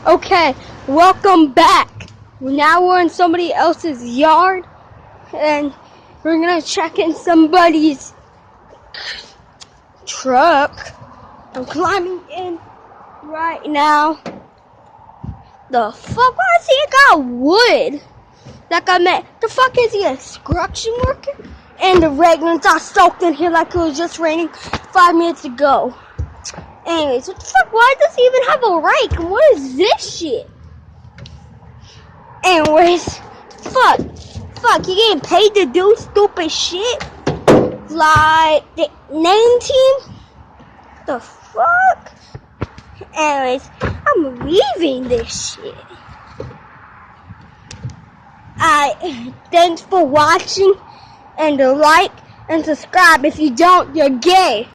Okay, welcome back. Now we're in somebody else's yard and we're gonna check in somebody's truck. I'm climbing in right now. The fuck? Why does he got wood? Like I meant, the fuck is he, a construction worker? And the rain got soaked in here like it was just raining 5 minutes ago. Anyways, what the fuck? Why does he even have a rake? And what is this shit? Anyways, fuck, you getting paid to do stupid shit? Like, the name team? The fuck? Anyways, I'm leaving this shit. Thanks for watching, and like and subscribe. If you don't, you're gay.